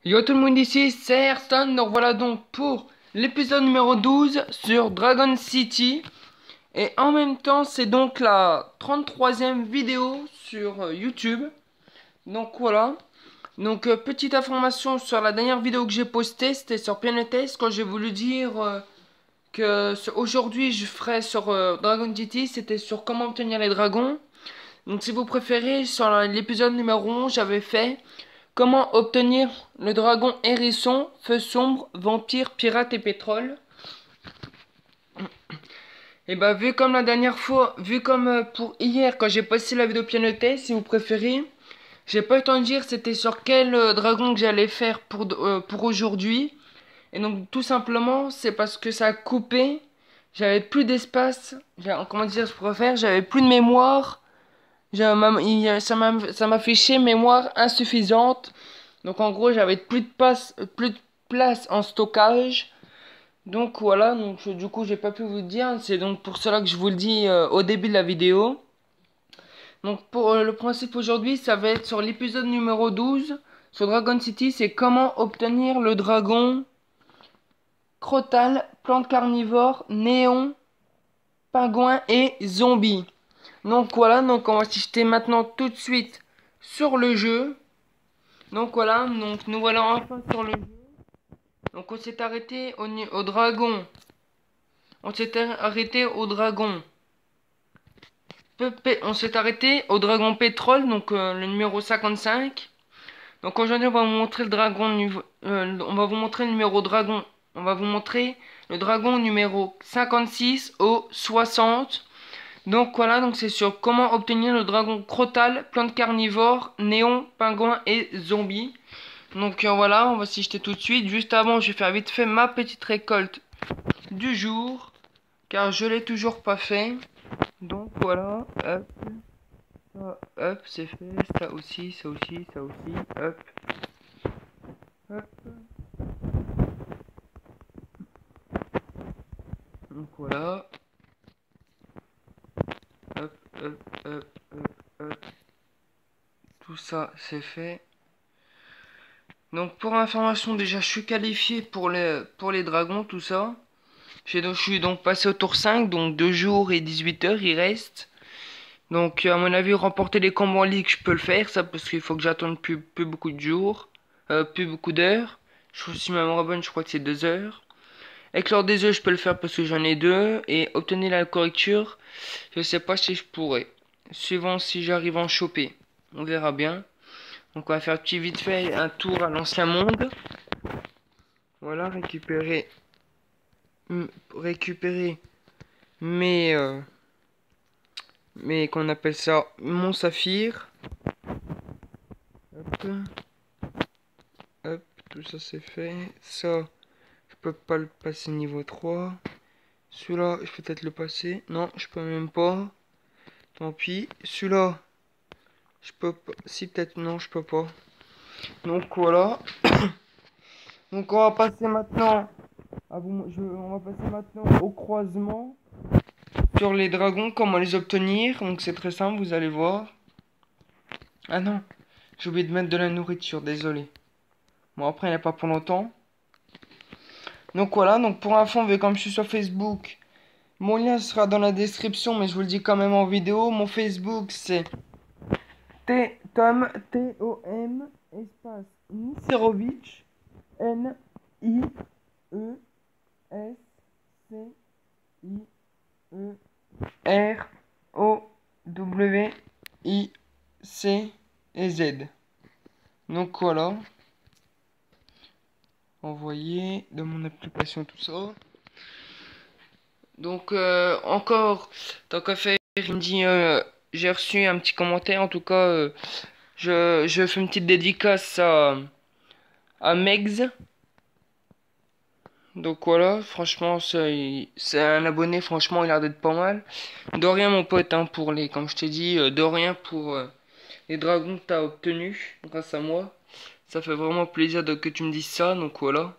Yo tout le monde ici, c'est Ayrton, donc voilà donc pour l'épisode numéro 12 sur Dragon City. Et en même temps c'est donc la 33e vidéo sur YouTube. Donc voilà. Donc petite information sur la dernière vidéo que j'ai postée, c'était sur Piano Test quand j'ai voulu dire que aujourd'hui je ferai sur Dragon City, c'était sur comment obtenir les dragons. Donc si vous préférez, sur l'épisode numéro 11 j'avais fait comment obtenir le dragon hérisson, feu sombre, vampire, pirate et pétrole. Et bah vu comme la dernière fois, vu comme pour hier quand j'ai posté la vidéo piano test, si vous préférez, j'ai pas eu le temps de dire c'était sur quel dragon que j'allais faire pour aujourd'hui. Et donc tout simplement c'est parce que ça a coupé, j'avais plus d'espace, comment dire je préfère, j'avais plus de mémoire. Ça m'a fait mémoire insuffisante. Donc en gros, j'avais plus de place en stockage. Donc voilà, donc du coup, j'ai pas pu vous le dire. C'est donc pour cela que je vous le dis au début de la vidéo. Donc pour le principe aujourd'hui, ça va être sur l'épisode numéro 12 sur Dragon City, c'est comment obtenir le dragon crotal, plante carnivore, néon, pingouin et zombie. Donc voilà, donc on va s'acheter maintenant tout de suite sur le jeu. Donc voilà, donc nous voilà enfin sur le jeu. Donc on s'est arrêté au dragon. On s'est arrêté au dragon. On s'est arrêté au dragon pétrole, donc le numéro 55. Donc aujourd'hui on va vous montrer le dragon on va vous montrer le numéro dragon. On va vous montrer le dragon numéro 56 au 60. Donc voilà, donc c'est sur comment obtenir le dragon crotal, plante carnivore, néon, pingouin et zombie. Donc voilà, on va s'y jeter tout de suite. Juste avant, je vais faire vite fait ma petite récolte du jour, car je l'ai toujours pas fait. Donc voilà, hop, ça, hop, c'est fait, ça aussi, ça aussi, ça aussi, hop, hop. Donc voilà, hop, hop, hop, hop, hop. Tout ça, c'est fait. Donc pour information, déjà je suis qualifié pour les dragons, tout ça. Je suis donc passé au tour 5, donc 2 jours et 18 heures il reste. Donc à mon avis remporter les combats en ligue je peux le faire, ça parce qu'il faut que j'attende plus beaucoup de jours, plus beaucoup d'heures. Je suis ma mémoire bonne, je crois que c'est 2 heures. Éclore des œufs je peux le faire parce que j'en ai 2. Et obtenir la correcture, je sais pas si je pourrais. Suivant si j'arrive à en choper. On verra bien. Donc on va faire petit vite fait un tour à l'ancien monde. Voilà, récupérer mes qu'on appelle ça mon saphir. Hop, hop, tout ça c'est fait. Ça, je peux pas le passer niveau 3. Celui-là, je peux peut-être le passer. Non, je peux même pas. Tant pis. Celui-là, je peux pas. Si, peut-être, non, je peux pas. Donc voilà. Donc on va passer maintenant on va passer maintenant au croisement sur les dragons, comment les obtenir. Donc c'est très simple, vous allez voir. Ah non, j'ai oublié de mettre de la nourriture, désolé. Bon après il n'y a pas pour longtemps. Donc voilà, donc pour info, comme je suis sur Facebook, mon lien sera dans la description, mais je vous le dis quand même en vidéo. Mon Facebook c'est Tom, T-O-M, espace Niserovic, N-I-E-S-C-I-E-R-O-W-I-C-Z. Donc voilà. Envoyer de mon application tout ça. Donc encore, tant qu'à faire, il me dit j'ai reçu un petit commentaire. En tout cas, je fais une petite dédicace à Megs. Donc voilà, franchement, c'est un abonné, franchement, il a l'air d'être pas mal. De rien, mon pote, hein, comme je t'ai dit, de rien pour les dragons que t'as obtenus grâce à moi. Ça fait vraiment plaisir que tu me dises ça, donc voilà.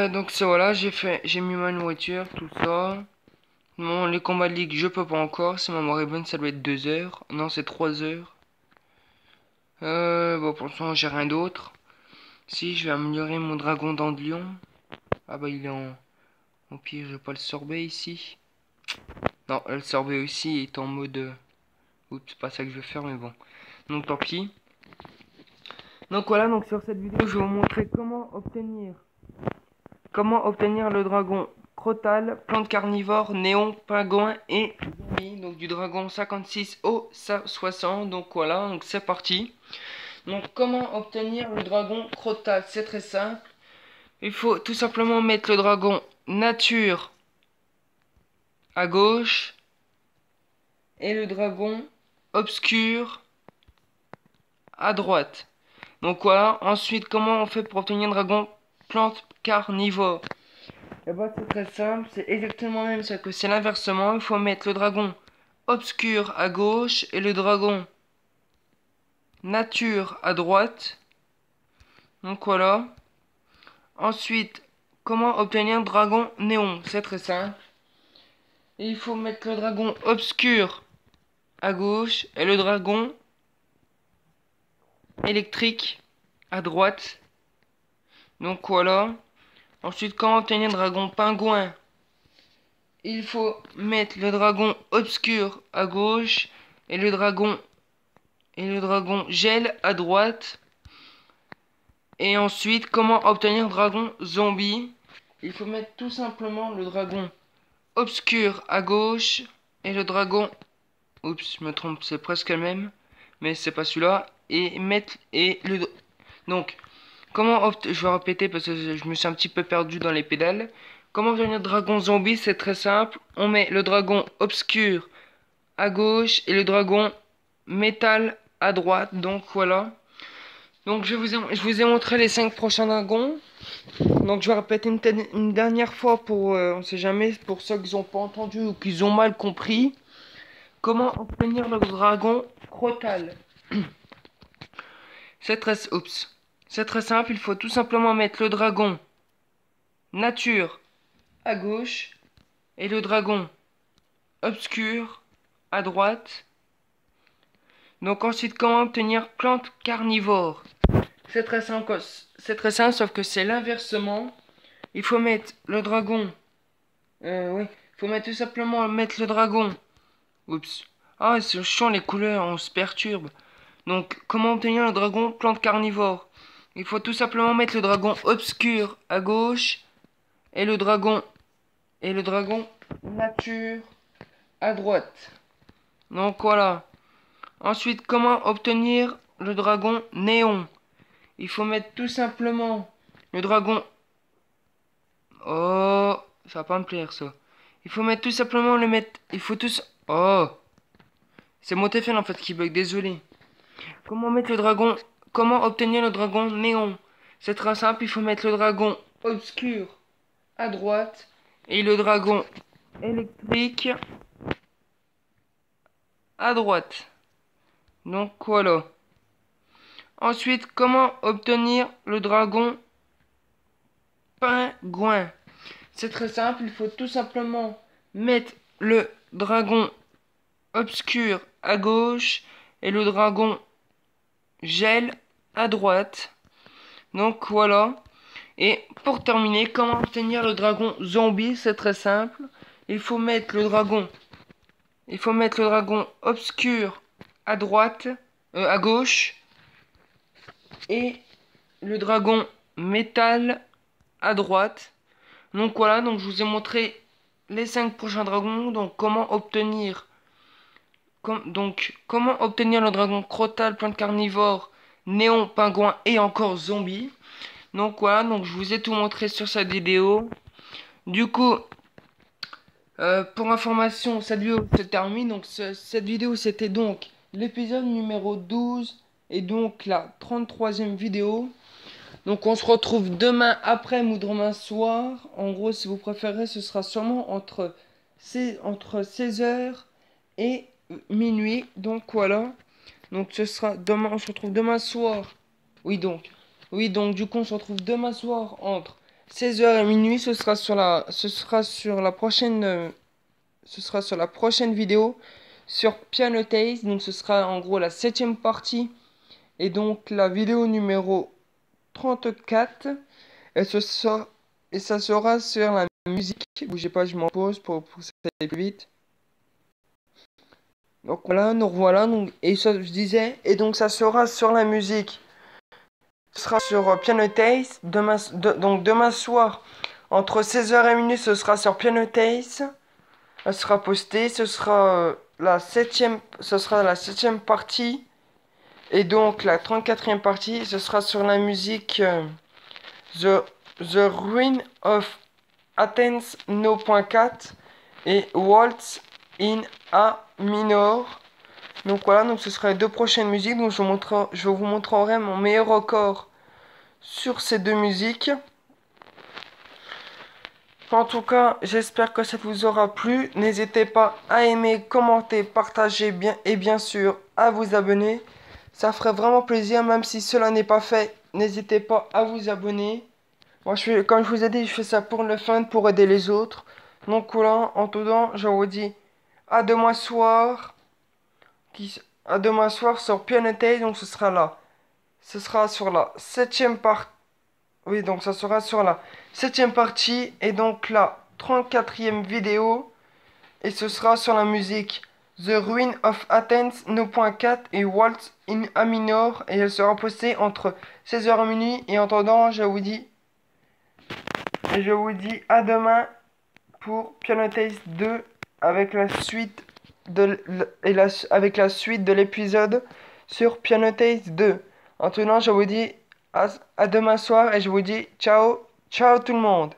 Donc c'est voilà, j'ai mis ma nourriture, tout ça. Bon, les combats de ligue, je peux pas encore. Si ma mémoire est bonne, ça doit être 2 heures. Non, c'est 3 heures. Bon, pour l'instant, j'ai rien d'autre. Si, je vais améliorer mon dragon d'Andelion. Ah bah, il est en pire, je vais pas le sorbet ici. Non, le sorbet aussi est en mode... Oups, c'est pas ça que je veux faire, mais bon. Donc, tant pis. Donc voilà, donc sur cette vidéo, je vais vous montrer comment obtenir le dragon Crotal, plante carnivore, néon, pingouin et zombie. Donc du dragon 56 au 60. Donc voilà, donc c'est parti. Donc comment obtenir le dragon Crotal? C'est très simple. Il faut tout simplement mettre le dragon nature à gauche et le dragon obscur à droite. Donc voilà, ensuite comment on fait pour obtenir un dragon plante carnivore? Et bah c'est très simple, c'est exactement même ça que c'est l'inversement. Il faut mettre le dragon obscur à gauche et le dragon nature à droite. Donc voilà. Ensuite, comment obtenir un dragon néon? C'est très simple. Et il faut mettre le dragon obscur à gauche et le dragon électrique à droite. Donc voilà. Ensuite, comment obtenir un dragon pingouin? Il faut mettre le dragon obscur à gauche et le dragon gel à droite. Et ensuite, comment obtenir dragon zombie? Il faut mettre tout simplement le dragon obscur à gauche et le dragon... Oups, je me trompe, c'est presque le même, mais c'est pas celui-là. Et mettre... Et le... Donc, je vais répéter parce que je me suis un petit peu perdu dans les pédales. Comment obtenir dragon zombie? C'est très simple. On met le dragon obscur à gauche et le dragon métal à droite. Donc voilà. Donc je vous ai montré les 5 prochains dragons. Donc je vais répéter une dernière fois pour, on sait jamais, pour ceux qui n'ont pas entendu ou qui ont mal compris. Comment obtenir le dragon Crotal? C'est très simple, il faut tout simplement mettre le dragon nature à gauche et le dragon obscur à droite. Donc ensuite, comment obtenir plante carnivore? C'est très simple, sauf que c'est l'inversement. Il faut mettre le dragon. Oui. Il faut mettre tout simplement mettre le dragon. Oups. Ah, c'est chiant les couleurs, on se perturbe. Donc, comment obtenir le dragon plante carnivore? Il faut tout simplement mettre le dragon obscur à gauche et le dragon nature à droite. Donc voilà. Ensuite, comment obtenir le dragon néon? Il faut mettre tout simplement le dragon... Oh, ça va pas me plaire ça. Il faut mettre tout simplement le mettre... Il faut tous... Oh, c'est mon téléphone en fait qui bug, désolé. Comment mettre le dragon... Comment obtenir le dragon néon? C'est très simple, il faut mettre le dragon obscur à droite et le dragon électrique à droite. Donc voilà. Ensuite, comment obtenir le dragon pingouin? C'est très simple, il faut tout simplement mettre le dragon obscur à gauche et le dragon gel à droite. Donc voilà. Et pour terminer, comment obtenir le dragon zombie? C'est très simple. Il faut mettre le dragon obscur à droite, à gauche, et le dragon métal à droite. Donc voilà, donc je vous ai montré les 5 prochains dragons. Donc comment obtenir le dragon crotal, plante carnivore, néon, pingouin et encore zombie. Donc voilà, donc je vous ai tout montré sur cette vidéo. Du coup, pour information, cette vidéo se termine. Donc cette vidéo c'était donc l'épisode numéro 12 et donc la 33e vidéo. Donc on se retrouve demain après ou demain soir. En gros, si vous préférez, ce sera sûrement entre 16h et minuit. Donc voilà. Donc ce sera demain, on se retrouve demain soir. Oui donc du coup on se retrouve demain soir entre 16h et minuit. Ce sera sur la prochaine vidéo sur Piano Taste. Donc ce sera en gros la 7e partie. Et donc la vidéo numéro 34. Et, et ça sera sur la musique. Bougez pas, je m'en pose pour ça aille plus vite. Donc voilà, nous revoilà. Donc, et ça, je disais, et donc ça sera sur la musique. Ce sera sur Piano Taste. Donc demain soir, entre 16h et minuit, ce sera sur Piano Taste. Elle sera postée. Ce sera la septième partie. Et donc la 34e partie, ce sera sur la musique The Ruin of Athens No.4 et Waltz in A minor. Donc voilà, donc ce sera les deux prochaines musiques. Donc je vous montrerai mon meilleur record sur ces deux musiques. En tout cas, j'espère que ça vous aura plu. N'hésitez pas à aimer, commenter, partager et bien sûr à vous abonner. Ça ferait vraiment plaisir, même si cela n'est pas fait. N'hésitez pas à vous abonner. Moi, comme je vous ai dit, je fais ça pour le fun, pour aider les autres. Donc voilà, en tout cas, je vous dis à demain soir. À demain soir sur Piano Taste, donc ce sera là. Ce sera sur la septième partie. Oui, donc ça sera sur la septième partie et donc la 34e vidéo. Et ce sera sur la musique The Ruin of Athens No.4 et Waltz in A minor. Et elle sera postée entre 16h et minuit. Et en attendant, je vous dis à demain pour Piano Taste 2 avec la suite avec la suite de l'épisode sur Piano Taste 2. En tenant, je vous dis à demain soir et je vous dis ciao, ciao tout le monde.